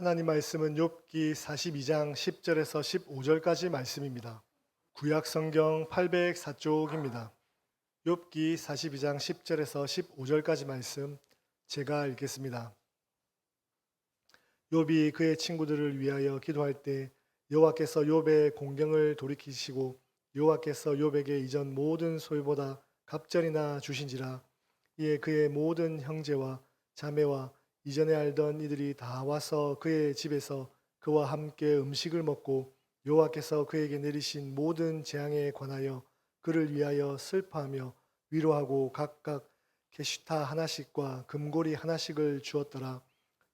하나님 말씀은 욥기 42장 10절에서 15절까지 말씀입니다. 구약 성경 804쪽입니다. 욥기 42장 10절에서 15절까지 말씀 제가 읽겠습니다. 욥이 그의 친구들을 위하여 기도할 때 여호와께서 욥의 공경을 돌이키시고 여호와께서 욥에게 이전 모든 소유보다 갑절이나 주신지라. 이에 그의 모든 형제와 자매와 이전에 알던 이들이 다 와서 그의 집에서 그와 함께 음식을 먹고 여호와께서 그에게 내리신 모든 재앙에 관하여 그를 위하여 슬퍼하며 위로하고 각각 게시타 하나씩과 금고리 하나씩을 주었더라.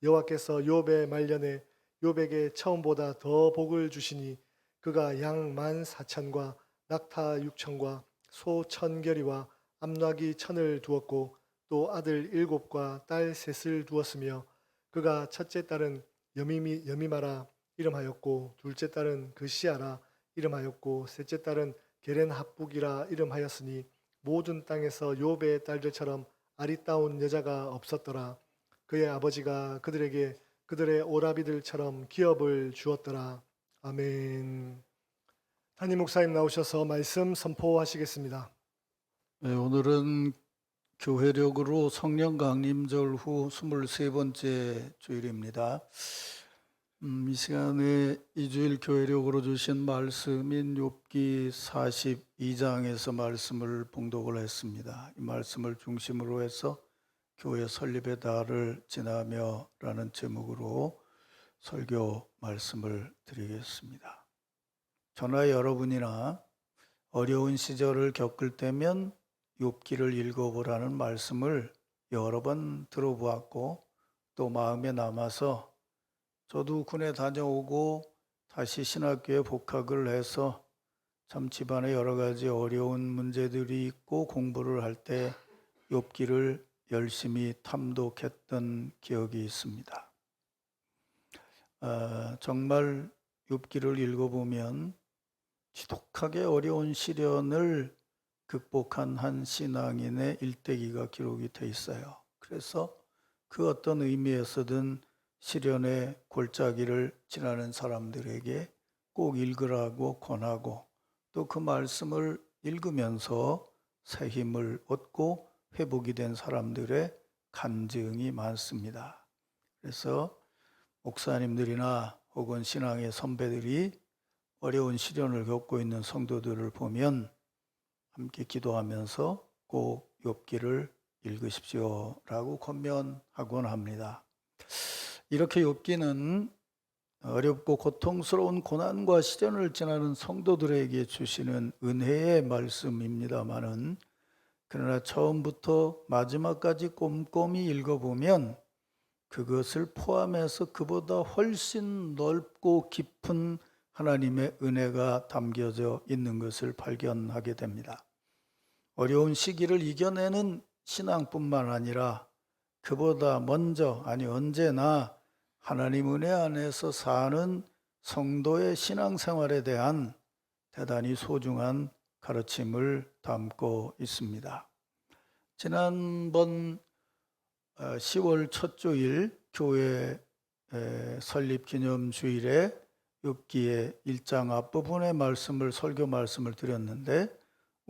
여호와께서 욥의 말년에 욥에게 처음보다 더 복을 주시니 그가 양 14,000과 낙타 6,000과 소 1,000결이와 암낙이 1,000을 두었고 또 아들 7과 딸 3을 두었으며 그가 첫째 딸은 여미마라 이름하였고 둘째 딸은 그시아라 이름하였고 셋째 딸은 게렌합북이라 이름하였으니 모든 땅에서 욥의 딸들처럼 아리따운 여자가 없었더라. 그의 아버지가 그들에게 그들의 오라비들처럼 기업을 주었더라. 아멘. 담임 목사님 나오셔서 말씀 선포하시겠습니다. 네, 오늘은 교회력으로 성령 강림절 후 23번째 주일입니다. 이 시간에 이 주일 교회력으로 주신 말씀인 욥기 42장에서 말씀을 봉독을 했습니다. 이 말씀을 중심으로 해서 교회 설립의 달을 지나며 라는 제목으로 설교 말씀을 드리겠습니다. 저나 여러분이나 어려운 시절을 겪을 때면 욥기를 읽어보라는 말씀을 여러 번 들어보았고 또 마음에 남아서 저도 군에 다녀오고 다시 신학교에 복학을 해서 참 집안에 여러 가지 어려운 문제들이 있고 공부를 할 때 욥기를 열심히 탐독했던 기억이 있습니다. 정말 욥기를 읽어보면 지독하게 어려운 시련을 극복한 한 신앙인의 일대기가 기록이 돼 있어요. 그래서 그 어떤 의미에서든 시련의 골짜기를 지나는 사람들에게 꼭 읽으라고 권하고 또 그 말씀을 읽으면서 새 힘을 얻고 회복이 된 사람들의 간증이 많습니다. 그래서 목사님들이나 혹은 신앙의 선배들이 어려운 시련을 겪고 있는 성도들을 보면 함께 기도하면서 꼭 욥기를 읽으십시오라고 권면하곤 합니다. 이렇게 욥기는 어렵고 고통스러운 고난과 시련을 지나는 성도들에게 주시는 은혜의 말씀입니다마는 그러나 처음부터 마지막까지 꼼꼼히 읽어보면 그것을 포함해서 그보다 훨씬 넓고 깊은 하나님의 은혜가 담겨져 있는 것을 발견하게 됩니다. 어려운 시기를 이겨내는 신앙뿐만 아니라 그보다 먼저 언제나 하나님 은혜 안에서 사는 성도의 신앙생활에 대한 대단히 소중한 가르침을 담고 있습니다. 지난번 10월 첫 주일 교회 설립 기념 주일에 욥기의 1장 앞부분의 설교 말씀을 드렸는데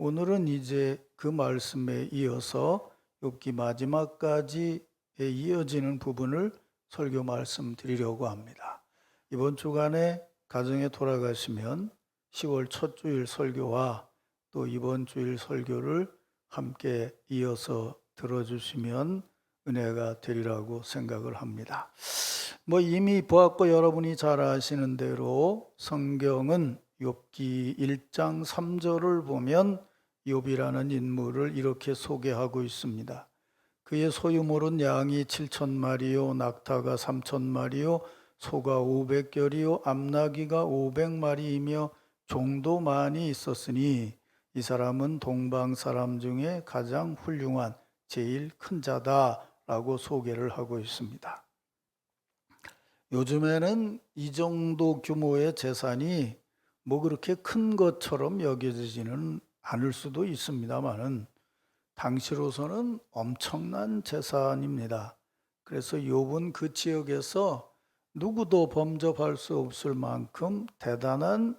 오늘은 이제 그 말씀에 이어서 욥기 마지막까지 이어지는 부분을 설교 말씀 드리려고 합니다. 이번 주간에 가정에 돌아가시면 10월 첫 주일 설교와 또 이번 주일 설교를 함께 이어서 들어주시면 은혜가 되리라고 생각을 합니다. 이미 보았고 여러분이 잘 아시는 대로 성경은 욥기 1장 3절을 보면 욥이라는 인물을 이렇게 소개하고 있습니다. 그의 소유물은 양이 7,000마리요 낙타가 3,000마리요 소가 500결이요 암나귀가 500마리이며 종도 많이 있었으니 이 사람은 동방 사람 중에 가장 훌륭한 제일 큰 자다라고 소개를 하고 있습니다. 요즘에는 이 정도 규모의 재산이 그렇게 큰 것처럼 여겨지지는 않을 수도 있습니다만은 당시로서는 엄청난 재산입니다. 그래서 욥은 그 지역에서 누구도 범접할 수 없을 만큼 대단한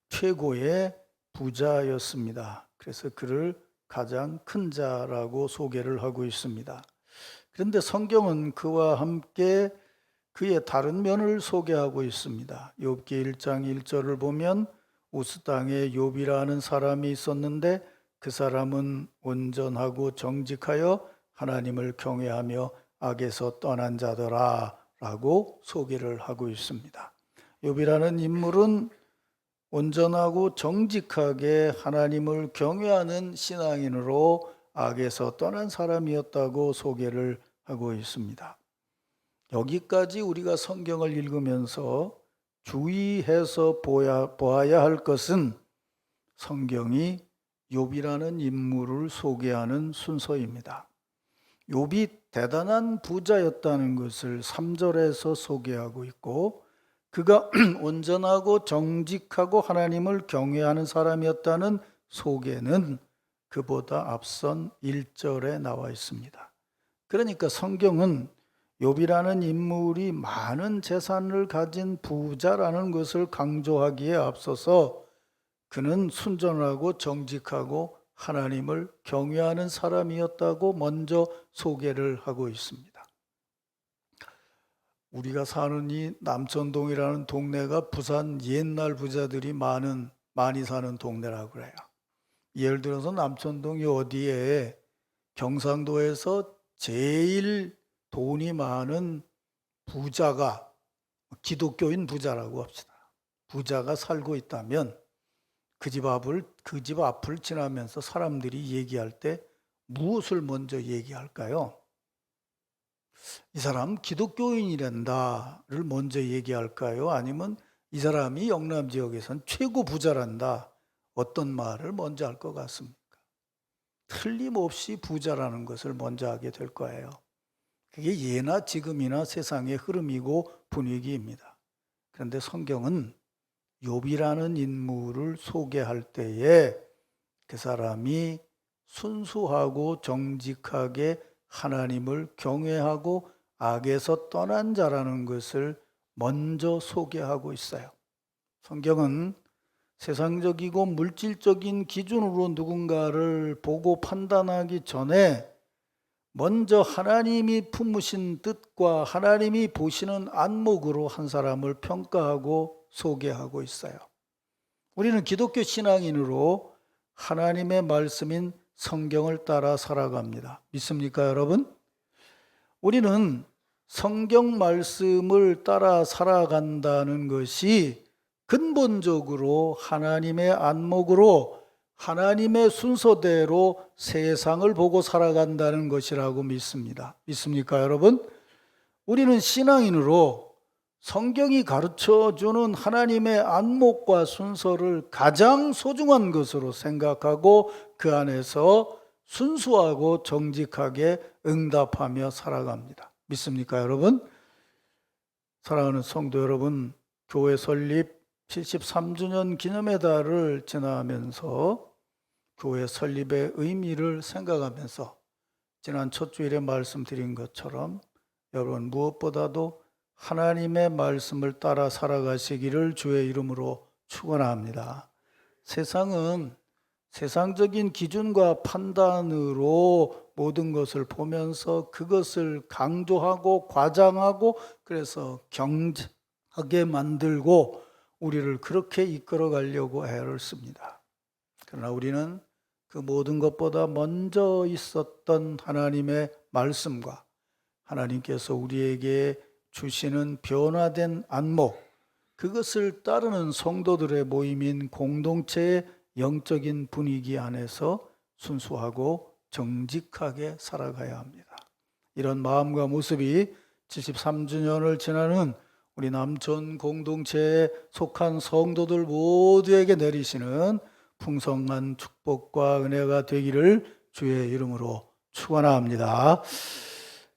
최고의 부자였습니다. 그래서 그를 가장 큰 자라고 소개를 하고 있습니다. 그런데 성경은 그와 함께 그의 다른 면을 소개하고 있습니다. 욥기 1장 1절을 보면 우스 땅에 욥이라는 사람이 있었는데 그 사람은 온전하고 정직하여 하나님을 경외하며 악에서 떠난 자더라 라고 소개를 하고 있습니다. 욥이라는 인물은 온전하고 정직하게 하나님을 경외하는 신앙인으로 악에서 떠난 사람이었다고 소개를 하고 있습니다. 여기까지 우리가 성경을 읽으면서 주의해서 보아야 할 것은 성경이 욥이라는 인물을 소개하는 순서입니다. 욥이 대단한 부자였다는 것을 3절에서 소개하고 있고 그가 온전하고 정직하고 하나님을 경외하는 사람이었다는 소개는 그보다 앞선 1절에 나와 있습니다. 그러니까 성경은 욥이라는 인물이 많은 재산을 가진 부자라는 것을 강조하기에 앞서서 그는 순전하고 정직하고 하나님을 경외하는 사람이었다고 먼저 소개를 하고 있습니다. 우리가 사는 이 남천동이라는 동네가 부산 옛날 부자들이 많이 사는 동네라고 그래요. 예를 들어서 남천동이 어디에 경상도에서 제일 돈이 많은 부자가 기독교인 부자라고 합시다. 부자가 살고 있다면 그 집 앞을 지나면서 사람들이 얘기할 때 무엇을 먼저 얘기할까요? 이 사람 기독교인이란다를 먼저 얘기할까요? 아니면 이 사람이 영남 지역에선 최고 부자란다. 어떤 말을 먼저 할 것 같습니까? 틀림없이 부자라는 것을 먼저 하게 될 거예요. 그게 예나 지금이나 세상의 흐름이고 분위기입니다. 그런데 성경은 욥이라는 인물을 소개할 때에 그 사람이 순수하고 정직하게 하나님을 경외하고 악에서 떠난 자라는 것을 먼저 소개하고 있어요. 성경은 세상적이고 물질적인 기준으로 누군가를 보고 판단하기 전에 먼저 하나님이 품으신 뜻과 하나님이 보시는 안목으로 한 사람을 평가하고 소개하고 있어요. 우리는 기독교 신앙인으로 하나님의 말씀인 성경을 따라 살아갑니다. 믿습니까, 여러분? 우리는 성경 말씀을 따라 살아간다는 것이 근본적으로 하나님의 안목으로 하나님의 순서대로 세상을 보고 살아간다는 것이라고 믿습니다. 믿습니까, 여러분? 우리는 신앙인으로 성경이 가르쳐주는 하나님의 안목과 순서를 가장 소중한 것으로 생각하고 그 안에서 순수하고 정직하게 응답하며 살아갑니다. 믿습니까, 여러분? 사랑하는 성도 여러분, 교회 설립 73주년 기념의 달을 지나면서 교회 설립의 의미를 생각하면서 지난 첫 주일에 말씀드린 것처럼 여러분 무엇보다도 하나님의 말씀을 따라 살아가시기를 주의 이름으로 축원합니다. 세상은 세상적인 기준과 판단으로 모든 것을 보면서 그것을 강조하고 과장하고 그래서 경하게 만들고 우리를 그렇게 이끌어 가려고 애를 씁니다. 그러나 우리는 그 모든 것보다 먼저 있었던 하나님의 말씀과 하나님께서 우리에게 주시는 변화된 안목, 그것을 따르는 성도들의 모임인 공동체의 영적인 분위기 안에서 순수하고 정직하게 살아가야 합니다. 이런 마음과 모습이 73주년을 지나는 우리 남천 공동체에 속한 성도들 모두에게 내리시는 풍성한 축복과 은혜가 되기를 주의 이름으로 축원합니다.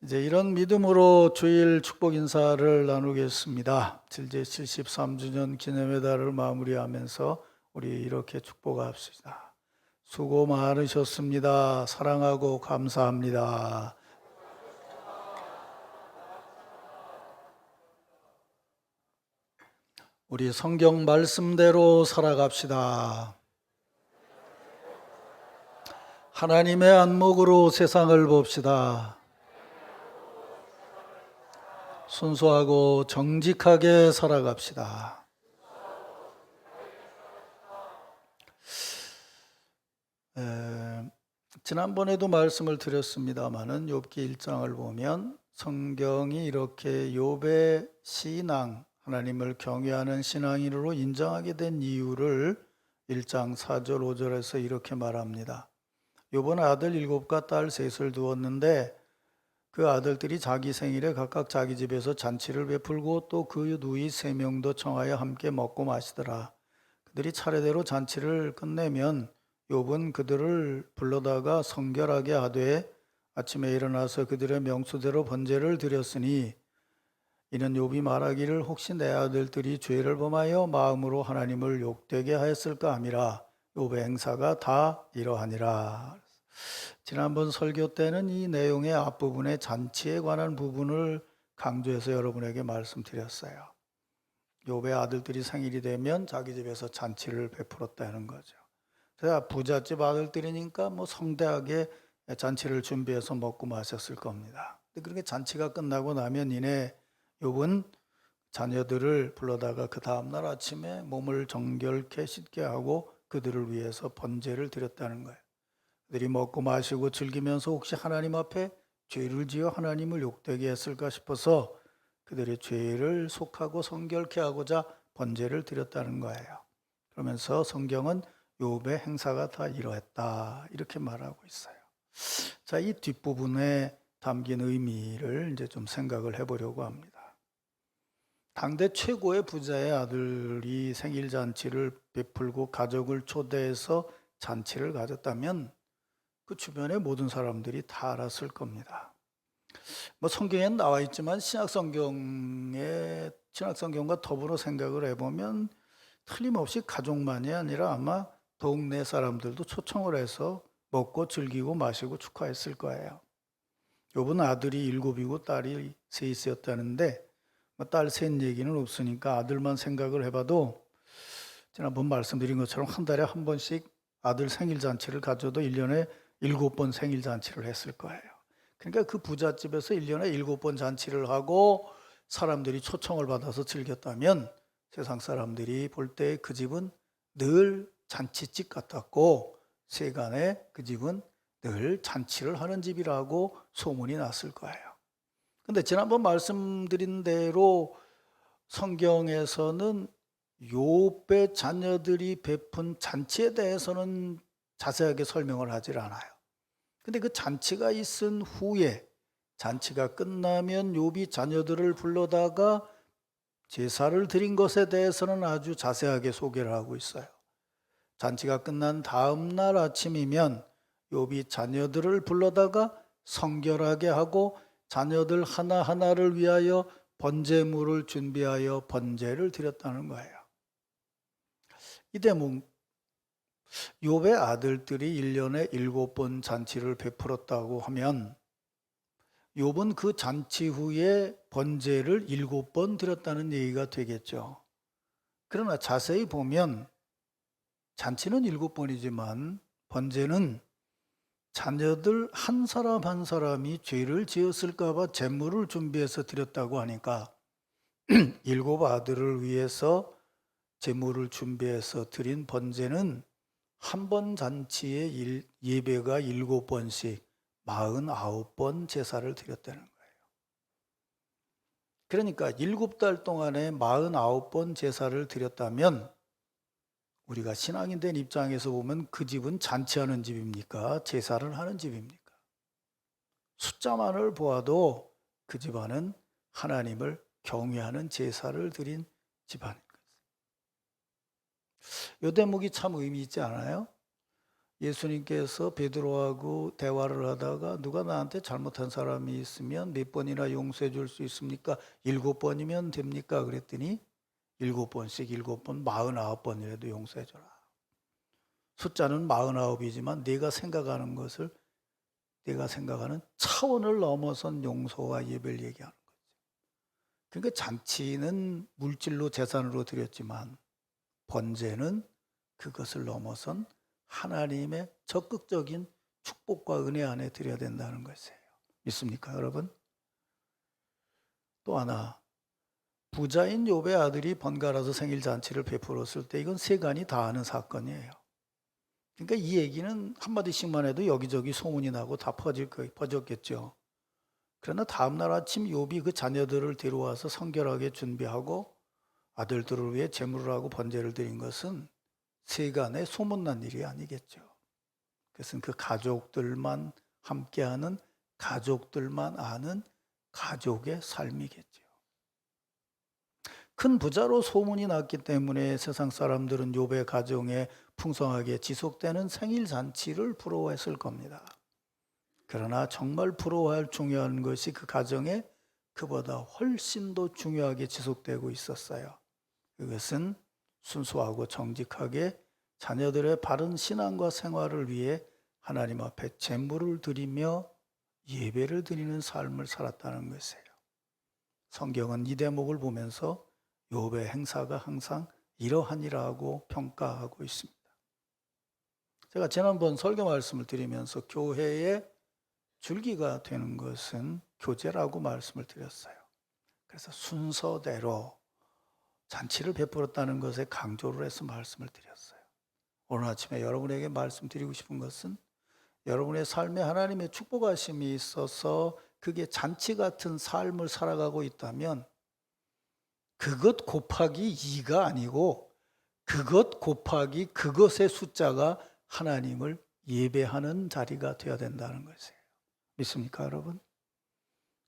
이제 이런 믿음으로 주일 축복 인사를 나누겠습니다. 제 73주년 기념의 달을 마무리하면서 우리 이렇게 축복합시다. 수고 많으셨습니다. 사랑하고 감사합니다. 우리 성경 말씀대로 살아갑시다. 하나님의 안목으로 세상을 봅시다. 순수하고 정직하게 살아갑시다. 지난번에도 말씀을 드렸습니다마는 욥기 1장을 보면 성경이 이렇게 욥의 신앙, 하나님을 경외하는 신앙인으로 인정하게 된 이유를 1장 4절 5절에서 이렇게 말합니다. 욥은 아들 7과 딸 3을 두었는데 그 아들들이 자기 생일에 각각 자기 집에서 잔치를 베풀고 또 그 누이 3명도 청하여 함께 먹고 마시더라. 그들이 차례대로 잔치를 끝내면 욥은 그들을 불러다가 성결하게 하되 아침에 일어나서 그들의 명수대로 번제를 드렸으니 이는 욥이 말하기를 혹시 내 아들들이 죄를 범하여 마음으로 하나님을 욕되게 하였을까 함이라. 욥의 행사가 다 이러하니라. 지난번 설교 때는 이 내용의 앞부분에 잔치에 관한 부분을 강조해서 여러분에게 말씀드렸어요. 욥의 아들들이 생일이 되면 자기 집에서 잔치를 베풀었다는 거죠. 그래서 부잣집 아들들이니까 성대하게 잔치를 준비해서 먹고 마셨을 겁니다. 그렇게 잔치가 끝나고 나면 이내 욥은 자녀들을 불러다가 그 다음날 아침에 몸을 정결케 씻게 하고 그들을 위해서 번제를 드렸다는 거예요. 그들이 먹고 마시고 즐기면서 혹시 하나님 앞에 죄를 지어 하나님을 욕되게 했을까 싶어서 그들의 죄를 속하고 성결케 하고자 번제를 드렸다는 거예요. 그러면서 성경은 욥의 행사가 다 이러했다 이렇게 말하고 있어요. 자, 이 뒷부분에 담긴 의미를 이제 좀 생각을 해보려고 합니다. 당대 최고의 부자의 아들이 생일 잔치를 베풀고 가족을 초대해서 잔치를 가졌다면 그 주변의 모든 사람들이 다 알았을 겁니다. 성경에는 나와 있지만 신약성경과 더불어 생각을 해보면 틀림없이 가족만이 아니라 아마 동네 사람들도 초청을 해서 먹고 즐기고 마시고 축하했을 거예요. 욥은 아들이 7이고 딸이 3이었다는데 딸 셋 얘기는 없으니까 아들만 생각을 해봐도 지난번 말씀드린 것처럼 한 달에 한 번씩 아들 생일 잔치를 가져도 1년에 7번 생일 잔치를 했을 거예요. 그러니까 그 부잣집에서 1년에 7번 잔치를 하고 사람들이 초청을 받아서 즐겼다면 세상 사람들이 볼 때 그 집은 늘 잔치집 같았고 세간에 그 집은 늘 잔치를 하는 집이라고 소문이 났을 거예요. 근데 지난번 말씀드린 대로 성경에서는 욥의 자녀들이 베푼 잔치에 대해서는 자세하게 설명을 하질 않아요. 근데 그 잔치가 있은 후에 잔치가 끝나면 욥이 자녀들을 불러다가 제사를 드린 것에 대해서는 아주 자세하게 소개를 하고 있어요. 잔치가 끝난 다음 날 아침이면 욥이 자녀들을 불러다가 성결하게 하고 자녀들 하나하나를 위하여 번제물을 준비하여 번제를 드렸다는 거예요. 이 대목, 욥의 아들들이 1년에 7번 잔치를 베풀었다고 하면 욥은 그 잔치 후에 번제를 7번 드렸다는 얘기가 되겠죠. 그러나 자세히 보면 잔치는 7번이지만 번제는 자녀들 한 사람 한 사람이 죄를 지었을까 봐 제물을 준비해서 드렸다고 하니까 7 아들을 위해서 제물을 준비해서 드린 번제는 한 번 잔치에 예배가 7번씩 49번 제사를 드렸다는 거예요. 그러니까 7달 동안에 49번 제사를 드렸다면 우리가 신앙인 된 입장에서 보면 그 집은 잔치하는 집입니까? 제사를 하는 집입니까? 숫자만을 보아도 그 집안은 하나님을 경외하는 제사를 드린 집안인 거예요. 이 대목이 참 의미 있지 않아요? 예수님께서 베드로하고 대화를 하다가 누가 나한테 잘못한 사람이 있으면 몇 번이나 용서해 줄 수 있습니까? 7번이면 됩니까? 그랬더니 7번씩 7번 49번이라도 용서해 줘라. 숫자는 49이지만 내가 생각하는 것을 내가 생각하는 차원을 넘어선 용서와 예배를 얘기하는 거죠. 그러니까 잔치는 물질로 재산으로 드렸지만 번제는 그것을 넘어선 하나님의 적극적인 축복과 은혜 안에 드려야 된다는 것이에요. 믿습니까, 여러분? 또 하나, 부자인 욥의 아들이 번갈아서 생일 잔치를 베풀었을 때 이건 세간이 다 아는 사건이에요. 그러니까 이 얘기는 한마디씩만 해도 여기저기 소문이 나고 다 퍼졌겠죠. 그러나 다음날 아침 욥이 그 자녀들을 데려와서 성결하게 준비하고 아들들을 위해 제물을 하고 번제를 드린 것은 세간에 소문난 일이 아니겠죠. 그것은 그 가족들만 함께하는, 가족들만 아는 가족의 삶이겠죠. 큰 부자로 소문이 났기 때문에 세상 사람들은 욥의 가정에 풍성하게 지속되는 생일 잔치를 부러워했을 겁니다. 그러나 정말 부러워할 중요한 것이 그 가정에 그보다 훨씬 더 중요하게 지속되고 있었어요. 그것은 순수하고 정직하게 자녀들의 바른 신앙과 생활을 위해 하나님 앞에 제물을 드리며 예배를 드리는 삶을 살았다는 것이에요. 성경은 이 대목을 보면서 욥의 행사가 항상 이러하니라고 평가하고 있습니다. 제가 지난번 설교 말씀을 드리면서 교회의 줄기가 되는 것은 교제라고 말씀을 드렸어요. 그래서 순서대로 잔치를 베풀었다는 것에 강조를 해서 말씀을 드렸어요. 오늘 아침에 여러분에게 말씀드리고 싶은 것은 여러분의 삶에 하나님의 축복하심이 있어서 그게 잔치 같은 삶을 살아가고 있다면 그것 곱하기 2가 아니고 그것 곱하기 그것의 숫자가 하나님을 예배하는 자리가 되어야 된다는 것이에요. 믿습니까, 여러분?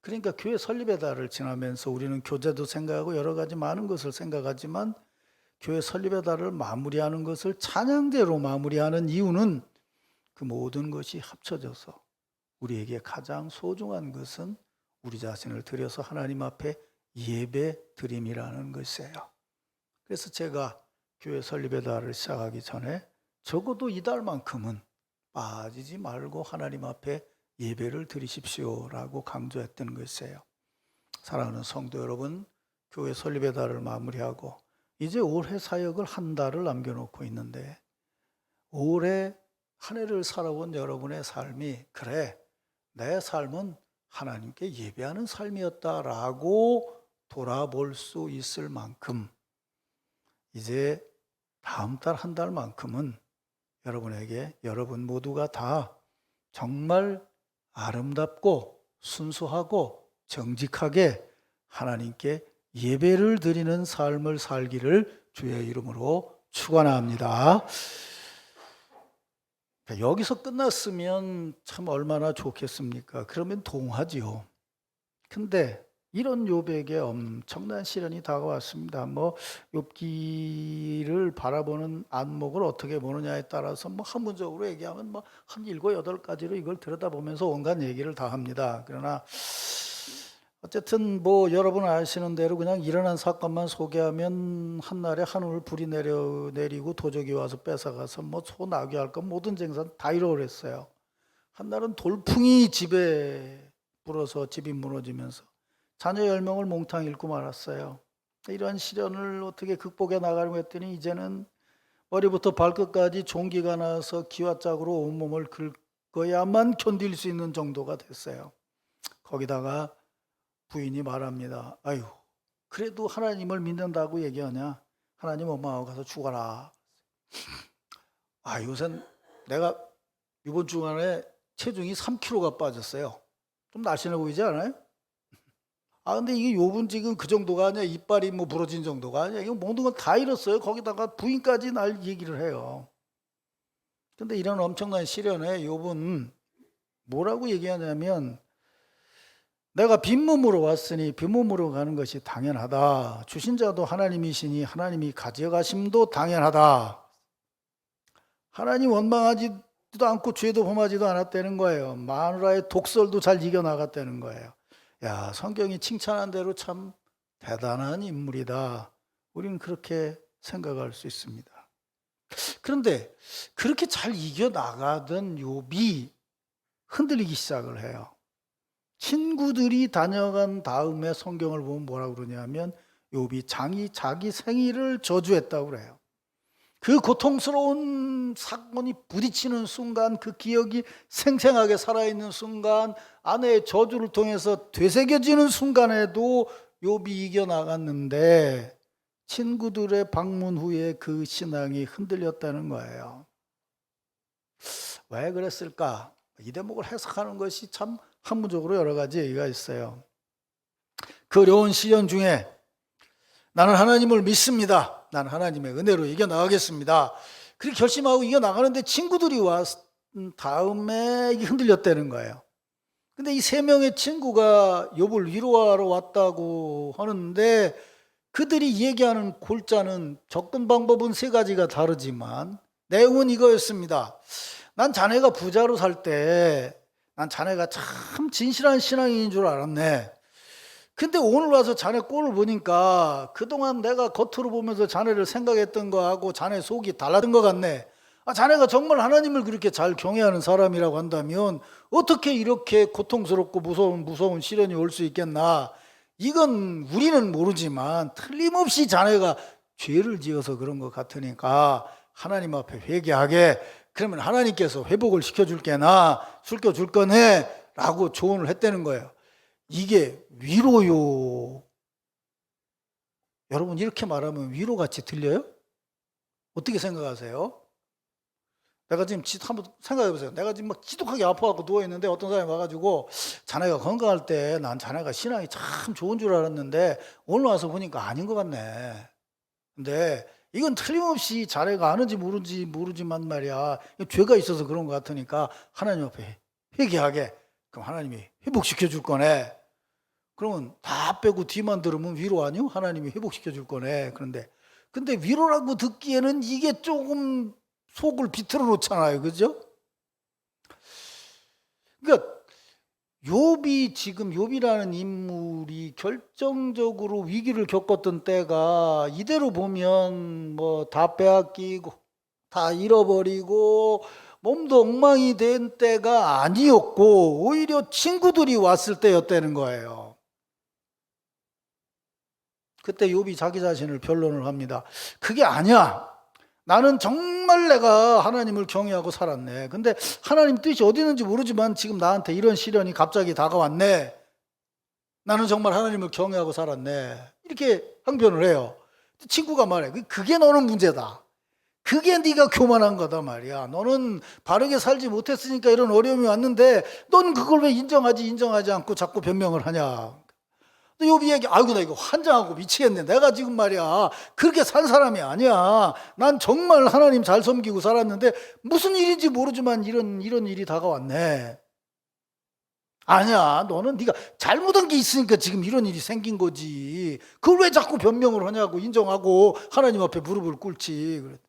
그러니까 교회 설립의 달을 지나면서 우리는 교제도 생각하고 여러 가지 많은 것을 생각하지만 교회 설립의 달을 마무리하는 것을 찬양대로 마무리하는 이유는 그 모든 것이 합쳐져서 우리에게 가장 소중한 것은 우리 자신을 들여서 하나님 앞에 예배 드림이라는 것이에요. 그래서 제가 교회 설립의 달을 시작하기 전에 적어도 이달만큼은 빠지지 말고 하나님 앞에 예배를 드리십시오라고 강조했던 것이에요. 사랑하는 성도 여러분, 교회 설립의 달을 마무리하고 이제 올해 사역을 한 달을 남겨놓고 있는데 올해 한 해를 살아온 여러분의 삶이 그래, 내 삶은 하나님께 예배하는 삶이었다라고 돌아볼 수 있을 만큼 이제 다음 달 한 달만큼은 여러분에게 여러분 모두가 다 정말 아름답고 순수하고 정직하게 하나님께 예배를 드리는 삶을 살기를 주의 이름으로 축원합니다. 여기서 끝났으면 참 얼마나 좋겠습니까? 그러면 동하지요. 근데 이런 욥에게 엄청난 시련이 다가왔습니다. 욥기를 바라보는 안목을 어떻게 보느냐에 따라서 학문적으로 얘기하면 한 7, 8가지로 이걸 들여다보면서 온갖 얘기를 다 합니다. 그러나 어쨌든 여러분 아시는 대로 그냥 일어난 사건만 소개하면 한날에 하늘 불이 내리고 도적이 와서 뺏어가서 소 나귀 할 것 모든 생산 다 잃어버렸어요. 한날은 돌풍이 집에 불어서 집이 무너지면서 자녀 10명을 몽땅 잃고 말았어요. 이러한 시련을 어떻게 극복해 나가려고 했더니 이제는 머리부터 발끝까지 종기가 나서 기와짝으로 온몸을 긁어야만 견딜 수 있는 정도가 됐어요. 거기다가 부인이 말합니다. 아유, 그래도 하나님을 믿는다고 얘기하냐? 하나님 엄마하고 가서 죽어라. 요새 내가 이번 주간에 체중이 3kg가 빠졌어요. 좀 날씬해 보이지 않아요? 근데 이게 욥은 지금 그 정도가 아니야. 이빨이 부러진 정도가 아니야. 이거 모든 걸 다 잃었어요. 거기다가 부인까지 날 얘기를 해요. 근데 이런 엄청난 시련에 욥은 뭐라고 얘기하냐면 내가 빈몸으로 왔으니 빈몸으로 가는 것이 당연하다. 주신 자도 하나님이시니 하나님이 가져가심도 당연하다. 하나님 원망하지도 않고 죄도 범하지도 않았다는 거예요. 마누라의 독설도 잘 이겨나갔다는 거예요. 야, 성경이 칭찬한 대로 참 대단한 인물이다. 우리는 그렇게 생각할 수 있습니다. 그런데 그렇게 잘 이겨나가던 욥이 흔들리기 시작을 해요. 친구들이 다녀간 다음에 성경을 보면 뭐라고 그러냐면 욥이 자기 생일을 저주했다고 그래요. 그 고통스러운 사건이 부딪히는 순간, 그 기억이 생생하게 살아있는 순간, 아내의 저주를 통해서 되새겨지는 순간에도 욥이 이겨나갔는데 친구들의 방문 후에 그 신앙이 흔들렸다는 거예요. 왜 그랬을까? 이 대목을 해석하는 것이 참 학문적으로 여러 가지 얘기가 있어요. 그 어려운 시련 중에 나는 하나님을 믿습니다. 나는 하나님의 은혜로 이겨나가겠습니다. 그렇게 결심하고 이겨나가는데 친구들이 왔 다음에 이게 흔들렸다는 거예요. 근데 이 세 명의 친구가 욥을 위로하러 왔다고 하는데 그들이 얘기하는 골자는 접근 방법은 세 가지가 다르지만 내용은 이거였습니다. 난 자네가 부자로 살 때 난 자네가 참 진실한 신앙인인 줄 알았네. 근데 오늘 와서 자네 꼴을 보니까 그동안 내가 겉으로 보면서 자네를 생각했던 거하고 자네 속이 달라진 것 같네. 자네가 정말 하나님을 그렇게 잘 경외하는 사람이라고 한다면 어떻게 이렇게 고통스럽고 무서운 시련이 올 수 있겠나. 이건 우리는 모르지만 틀림없이 자네가 죄를 지어서 그런 것 같으니까 하나님 앞에 회개하게. 그러면 하나님께서 회복을 시켜줄게나 숨겨줄 거네 라고 조언을 했다는 거예요. 이게 위로요. 여러분 이렇게 말하면 위로같이 들려요? 어떻게 생각하세요? 내가 지금 한번 생각해 보세요. 내가 지금 막 지독하게 아파갖고 누워있는데 어떤 사람이 와가지고 자네가 건강할 때 난 자네가 신앙이 참 좋은 줄 알았는데 오늘 와서 보니까 아닌 것 같네. 근데 이건 틀림없이 자네가 아는지 모르지만 말이야. 죄가 있어서 그런 것 같으니까 하나님 앞에 회개하게. 그럼 하나님이 회복시켜 줄 거네. 그러면 다 빼고 뒤만 들으면 위로 아니요? 하나님이 회복시켜 줄 거네. 근데 위로라고 듣기에는 이게 조금 속을 비틀어 놓잖아요. 그죠? 그러니까 욥이라는 인물이 결정적으로 위기를 겪었던 때가 이대로 보면 뭐 다 빼앗기고 다 잃어버리고 몸도 엉망이 된 때가 아니었고 오히려 친구들이 왔을 때였다는 거예요. 그때 욥이 자기 자신을 변론을 합니다. 그게 아니야. 나는 정말 내가 하나님을 경외하고 살았네. 근데 하나님 뜻이 어디 있는지 모르지만 지금 나한테 이런 시련이 갑자기 다가왔네. 나는 정말 하나님을 경외하고 살았네. 이렇게 항변을 해요. 친구가 말해. 그게 너는 문제다. 그게 네가 교만한 거다 말이야. 너는 바르게 살지 못했으니까 이런 어려움이 왔는데 넌 그걸 왜 인정하지 않고 자꾸 변명을 하냐. 욥이 얘기, 아이고 나 이거 환장하고 미치겠네. 내가 지금 말이야 그렇게 산 사람이 아니야. 난 정말 하나님 잘 섬기고 살았는데 무슨 일인지 모르지만 이런 일이 다가왔네. 아니야, 너는 네가 잘못한 게 있으니까 지금 이런 일이 생긴 거지. 그걸 왜 자꾸 변명을 하냐고. 인정하고 하나님 앞에 무릎을 꿇지. 그래.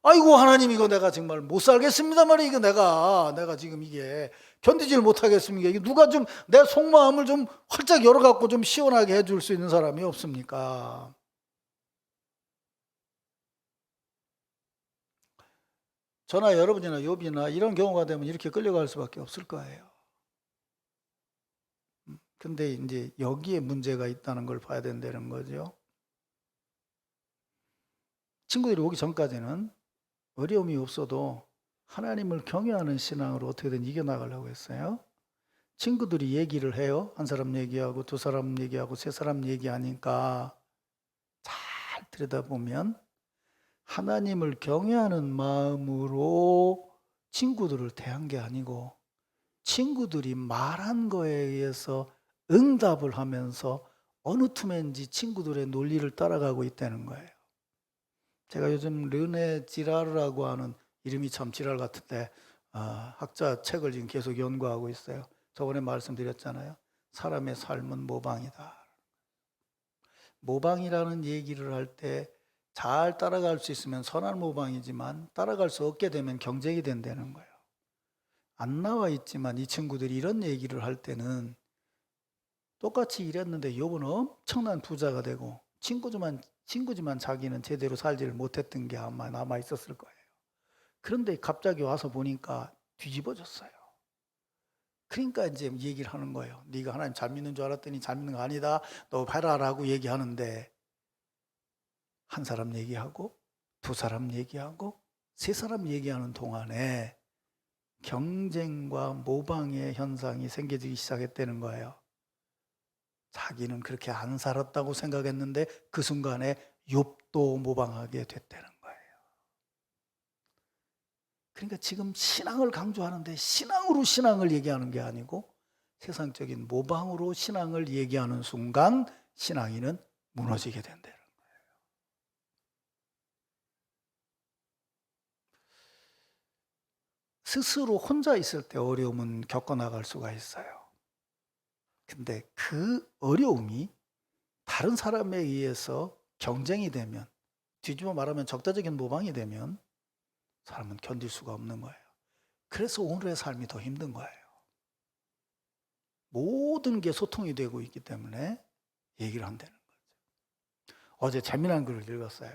아이고 하나님 이거 내가 정말 못 살겠습니다 말이야. 이거 내가 지금 이게 견디질 못하겠습니까? 이게 누가 좀 내 속마음을 좀 활짝 열어갖고 좀 시원하게 해줄 수 있는 사람이 없습니까? 저나 여러분이나 욥이나 이런 경우가 되면 이렇게 끌려갈 수밖에 없을 거예요. 근데 이제 여기에 문제가 있다는 걸 봐야 된다는 거죠. 친구들이 오기 전까지는 어려움이 없어도 하나님을 경외하는 신앙으로 어떻게든 이겨나가려고 했어요. 친구들이 얘기를 해요. 한 사람 얘기하고 두 사람 얘기하고 세 사람 얘기하니까 잘 들여다보면 하나님을 경외하는 마음으로 친구들을 대한 게 아니고 친구들이 말한 거에 의해서 응답을 하면서 어느 틈엔지 친구들의 논리를 따라가고 있다는 거예요. 제가 요즘 르네 지라르라고 하는 이름이 참 지랄 같은데 학자 책을 지금 계속 연구하고 있어요. 저번에 말씀드렸잖아요. 사람의 삶은 모방이다. 모방이라는 얘기를 할 때 잘 따라갈 수 있으면 선한 모방이지만 따라갈 수 없게 되면 경쟁이 된다는 거예요. 안 나와 있지만 이 친구들이 이런 얘기를 할 때는 똑같이 일했는데 욥은 엄청난 부자가 되고 친구지만 자기는 제대로 살지를 못했던 게 아마 남아 있었을 거예요. 그런데 갑자기 와서 보니까 뒤집어졌어요. 그러니까 이제 얘기를 하는 거예요. 네가 하나님 잘 믿는 줄 알았더니 잘 믿는 거 아니다. 너 봐라라고 얘기하는데 한 사람 얘기하고 두 사람 얘기하고 세 사람 얘기하는 동안에 경쟁과 모방의 현상이 생겨지기 시작했다는 거예요. 자기는 그렇게 안 살았다고 생각했는데 그 순간에 욥도 모방하게 됐다는 거예요. 그러니까 지금 신앙을 강조하는데 신앙으로 신앙을 얘기하는 게 아니고 세상적인 모방으로 신앙을 얘기하는 순간 신앙인은 무너지게 된다는 거예요. 스스로 혼자 있을 때 어려움은 겪어나갈 수가 있어요. 근데 그 어려움이 다른 사람에 의해서 경쟁이 되면, 뒤집어 말하면 적대적인 모방이 되면 사람은 견딜 수가 없는 거예요. 그래서 오늘의 삶이 더 힘든 거예요. 모든 게 소통이 되고 있기 때문에 얘기를 한다는 거죠. 어제 재미난 글을 읽었어요.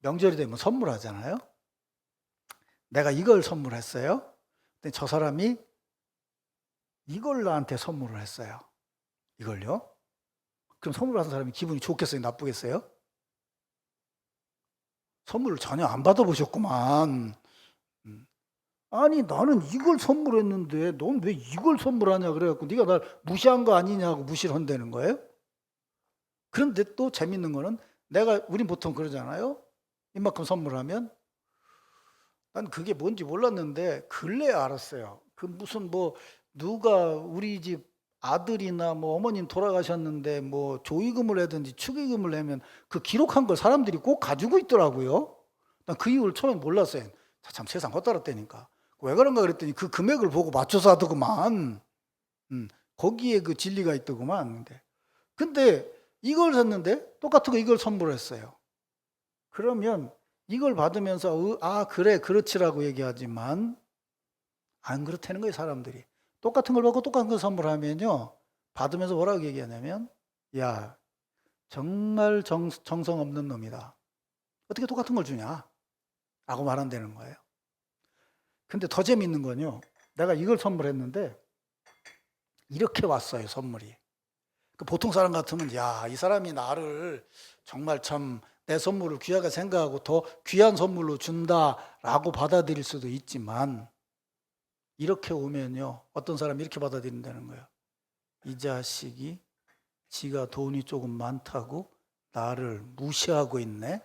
명절이 되면 선물하잖아요. 내가 이걸 선물했어요. 근데 저 사람이 이걸 나한테 선물을 했어요. 이걸요? 그럼 선물 받은 사람이 기분이 좋겠어요? 나쁘겠어요? 선물을 전혀 안 받아보셨구만. 아니 나는 이걸 선물했는데 넌 왜 이걸 선물하냐 그래갖고 네가 날 무시한 거 아니냐고 무시를 한다는 거예요. 그런데 또 재밌는 거는 우린 보통 그러잖아요. 이만큼 선물하면 난 그게 뭔지 몰랐는데 근래에 알았어요. 그 무슨 누가 우리 집 아들이나 어머님 돌아가셨는데 조의금을 하든지 축의금을 내면 그 기록한 걸 사람들이 꼭 가지고 있더라고요. 난 그 이유를 처음엔 몰랐어요. 참 세상 헛다랐다니까. 왜 그런가 그랬더니 그 금액을 보고 맞춰서 하더구만. 거기에 그 진리가 있더구만. 근데 이걸 샀는데 똑같은 거 이걸 선물했어요. 그러면 이걸 받으면서 그래 그렇지라고 얘기하지만 안 그렇다는 거예요. 사람들이 똑같은 걸 받고 똑같은 걸 선물하면요 받으면서 뭐라고 얘기하냐면 야 정말 정성 없는 놈이다. 어떻게 똑같은 걸 주냐 라고 말한다는 거예요. 근데 더 재밌는 건요, 내가 이걸 선물했는데 이렇게 왔어요. 선물이. 보통 사람 같으면 야, 이 사람이 나를 정말 참 내 선물을 귀하게 생각하고 더 귀한 선물로 준다라고 받아들일 수도 있지만 이렇게 오면요 어떤 사람이 이렇게 받아들인다는 거예요. 이 자식이 지가 돈이 조금 많다고 나를 무시하고 있네.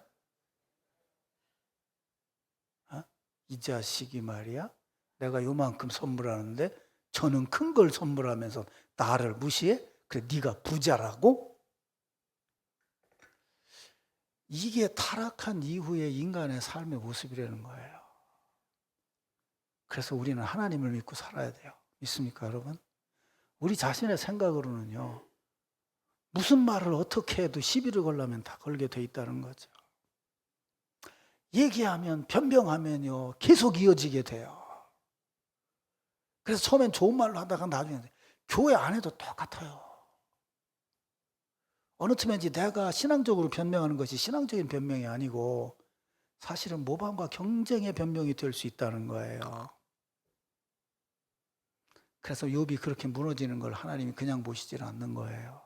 이 자식이 말이야 내가 요만큼 선물하는데 저는 큰 걸 선물하면서 나를 무시해? 그래 네가 부자라고? 이게 타락한 이후의 인간의 삶의 모습이라는 거예요. 그래서 우리는 하나님을 믿고 살아야 돼요. 믿습니까 여러분? 우리 자신의 생각으로는요 무슨 말을 어떻게 해도 시비를 걸려면 다 걸게 돼 있다는 거죠. 얘기하면 변명하면요 계속 이어지게 돼요. 그래서 처음엔 좋은 말로 하다가 나중에 교회 안에도 똑같아요. 어느 틈엔지 내가 신앙적으로 변명하는 것이 신앙적인 변명이 아니고 사실은 모방과 경쟁의 변명이 될 수 있다는 거예요. 그래서 욥이 그렇게 무너지는 걸 하나님이 그냥 보시질 않는 거예요.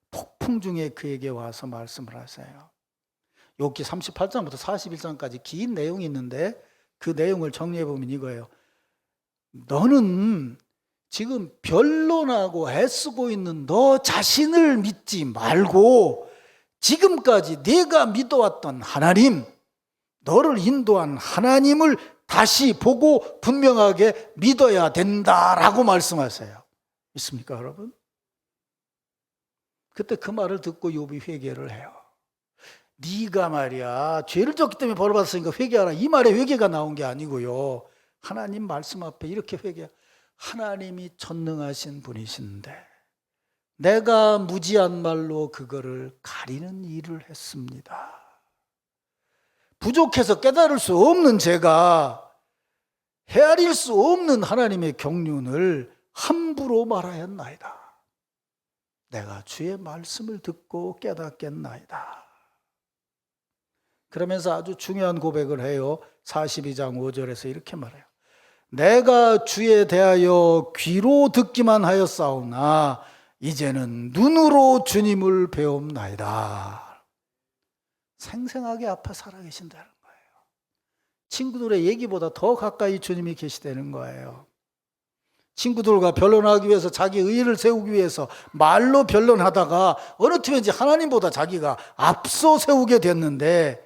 폭풍 중에 그에게 와서 말씀을 하세요. 욥기 38장부터 41장까지 긴 내용이 있는데 그 내용을 정리해 보면 이거예요. 너는 지금 변론하고 애쓰고 있는 너 자신을 믿지 말고 지금까지 네가 믿어왔던 하나님, 너를 인도한 하나님을 다시 보고 분명하게 믿어야 된다라고 말씀하세요. 있습니까 여러분? 그때 그 말을 듣고 욥이 회개를 해요. 네가 말이야 죄를 졌기 때문에 벌을 받았으니까 회개하라, 이 말에 회개가 나온 게 아니고요 하나님 말씀 앞에 이렇게 회개. 하나님이 전능하신 분이신데 내가 무지한 말로 그거를 가리는 일을 했습니다. 부족해서 깨달을 수 없는 제가 헤아릴 수 없는 하나님의 경륜을 함부로 말하였나이다. 내가 주의 말씀을 듣고 깨닫겠나이다. 그러면서 아주 중요한 고백을 해요. 42장 5절에서 이렇게 말해요. 내가 주에 대하여 귀로 듣기만 하였사오나 이제는 눈으로 주님을 배움나이다. 생생하게 앞에 살아계신다는 거예요. 친구들의 얘기보다 더 가까이 주님이 계시다는 거예요. 친구들과 변론하기 위해서 자기 의의를 세우기 위해서 말로 변론하다가 어느 틈인지 하나님보다 자기가 앞서 세우게 됐는데,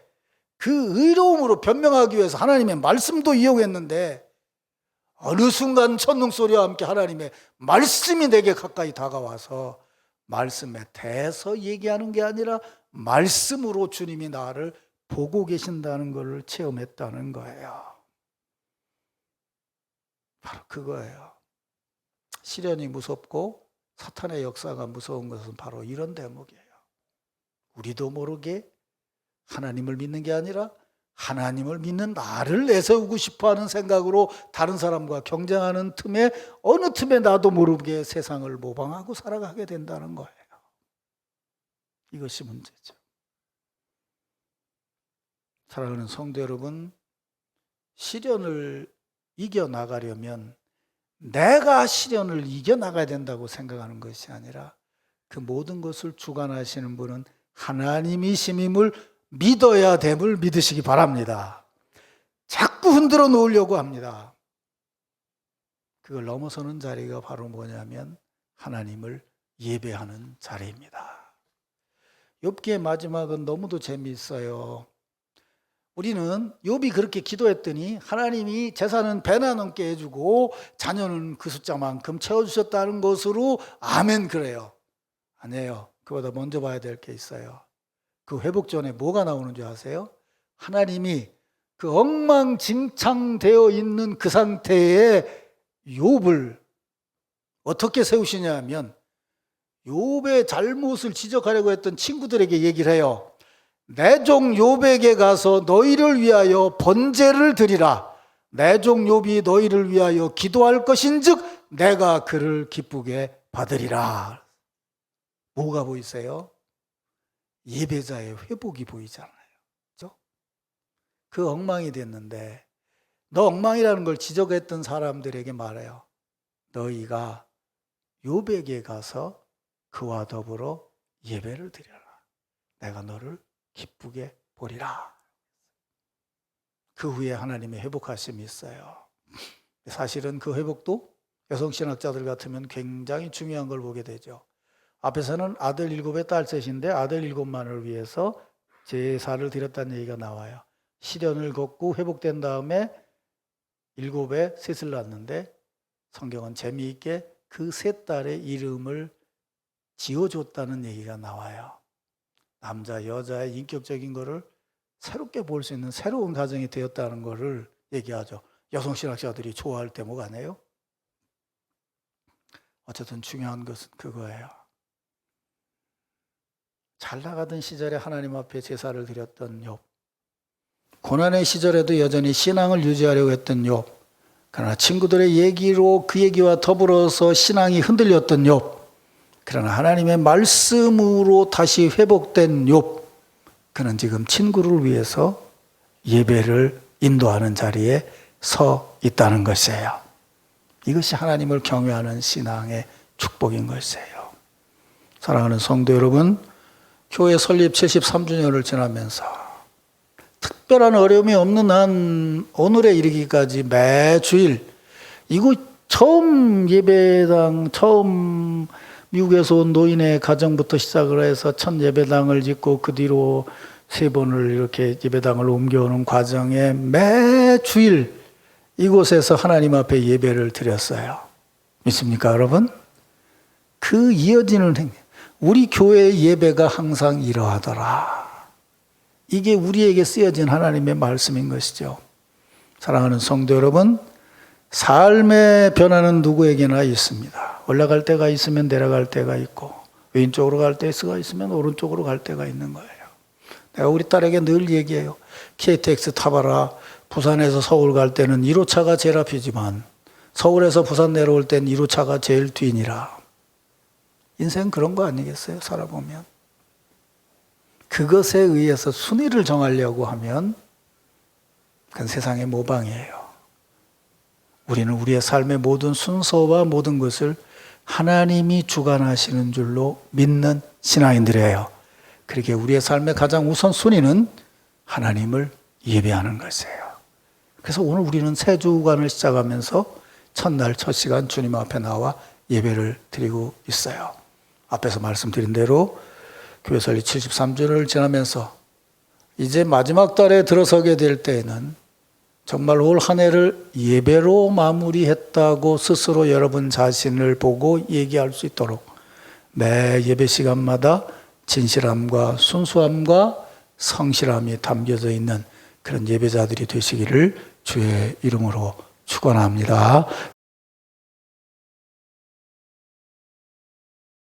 그 의로움으로 변명하기 위해서 하나님의 말씀도 이용했는데 어느 순간 천둥소리와 함께 하나님의 말씀이 내게 가까이 다가와서 말씀에 대해서 얘기하는 게 아니라 말씀으로 주님이 나를 보고 계신다는 것을 체험했다는 거예요. 바로 그거예요. 시련이 무섭고 사탄의 역사가 무서운 것은 바로 이런 대목이에요. 우리도 모르게 하나님을 믿는 게 아니라 하나님을 믿는 나를 내세우고 싶어하는 생각으로 다른 사람과 경쟁하는 틈에 어느 틈에 나도 모르게 세상을 모방하고 살아가게 된다는 거예요. 이것이 문제죠. 사랑하는 성도 여러분, 시련을 이겨나가려면 내가 시련을 이겨나가야 된다고 생각하는 것이 아니라 그 모든 것을 주관하시는 분은 하나님이심임을 믿어야 됨을 믿으시기 바랍니다. 자꾸 흔들어 놓으려고 합니다. 그걸 넘어서는 자리가 바로 뭐냐면 하나님을 예배하는 자리입니다. 욥기의 마지막은 너무도 재미있어요. 우리는 욥이 그렇게 기도했더니 하나님이 재산은 배나 넘게 해주고 자녀는 그 숫자만큼 채워주셨다는 것으로 아멘 그래요. 아니에요. 그보다 먼저 봐야 될 게 있어요. 그 회복 전에 뭐가 나오는 줄 아세요? 하나님이 그 엉망진창되어 있는 그 상태에 욥을 어떻게 세우시냐 하면 욥의 잘못을 지적하려고 했던 친구들에게 얘기를 해요. 내 종 욥에게 가서 너희를 위하여 번제를 드리라. 내 종 욥이 너희를 위하여 기도할 것인즉 내가 그를 기쁘게 받으리라. 뭐가 보이세요? 예배자의 회복이 보이잖아요. 그렇죠? 그 엉망이 됐는데 너 엉망이라는 걸 지적했던 사람들에게 말해요. 너희가 욥에게 가서 그와 더불어 예배를 드려라. 내가 너를 기쁘게 보리라. 그 후에 하나님의 회복하심이 있어요. 사실은 그 회복도 여성신학자들 같으면 굉장히 중요한 걸 보게 되죠. 앞에서는 아들 7에 딸 셋인데 아들 7만을 위해서 제사를 드렸다는 얘기가 나와요. 시련을 겪고 회복된 다음에 7에 셋을 낳았는데 성경은 재미있게 그 세 딸의 이름을 지어줬다는 얘기가 나와요. 남자, 여자의 인격적인 거를 새롭게 볼 수 있는 새로운 가정이 되었다는 거를 얘기하죠. 여성신학자들이 좋아할 대목 아니에요? 어쨌든 중요한 것은 그거예요. 잘 나가던 시절에 하나님 앞에 제사를 드렸던 욥, 고난의 시절에도 여전히 신앙을 유지하려고 했던 욥, 그러나 친구들의 얘기로 그 얘기와 더불어서 신앙이 흔들렸던 욥, 그러나 하나님의 말씀으로 다시 회복된 욥, 그는 지금 친구를 위해서 예배를 인도하는 자리에 서 있다는 것이에요. 이것이 하나님을 경외하는 신앙의 축복인 것이에요. 사랑하는 성도 여러분, 교회 설립 73주년을 지나면서 특별한 어려움이 없는 한 오늘에 이르기까지 매주일 이곳 처음 예배당, 처음 미국에서 온 노인의 가정부터 시작을 해서 첫 예배당을 짓고 그 뒤로 3번을 이렇게 예배당을 옮겨오는 과정에 매주일 이곳에서 하나님 앞에 예배를 드렸어요. 믿습니까, 여러분? 그 이어지는 행위, 우리 교회의 예배가 항상 이러하더라. 이게 우리에게 쓰여진 하나님의 말씀인 것이죠. 사랑하는 성도 여러분, 삶의 변화는 누구에게나 있습니다. 올라갈 때가 있으면 내려갈 때가 있고, 왼쪽으로 갈 때가 있으면 오른쪽으로 갈 때가 있는 거예요. 내가 우리 딸에게 늘 얘기해요. KTX 타봐라. 부산에서 서울 갈 때는 1호차가 제일 앞이지만 서울에서 부산 내려올 땐 1호차가 제일 뒤니라. 인생 그런 거 아니겠어요? 살아보면. 그것에 의해서 순위를 정하려고 하면 그건 세상의 모방이에요. 우리는 우리의 삶의 모든 순서와 모든 것을 하나님이 주관하시는 줄로 믿는 신앙인들이에요. 그렇게 우리의 삶의 가장 우선순위는 하나님을 예배하는 것이에요. 그래서 오늘 우리는 새 주간을 시작하면서 첫날 첫 시간 주님 앞에 나와 예배를 드리고 있어요. 앞에서 말씀드린 대로 교회 설립 73주를 지나면서 이제 마지막 달에 들어서게 될 때에는 정말 올 한 해를 예배로 마무리했다고 스스로 여러분 자신을 보고 얘기할 수 있도록 매 예배 시간마다 진실함과 순수함과 성실함이 담겨져 있는 그런 예배자들이 되시기를 주의 이름으로 축원합니다.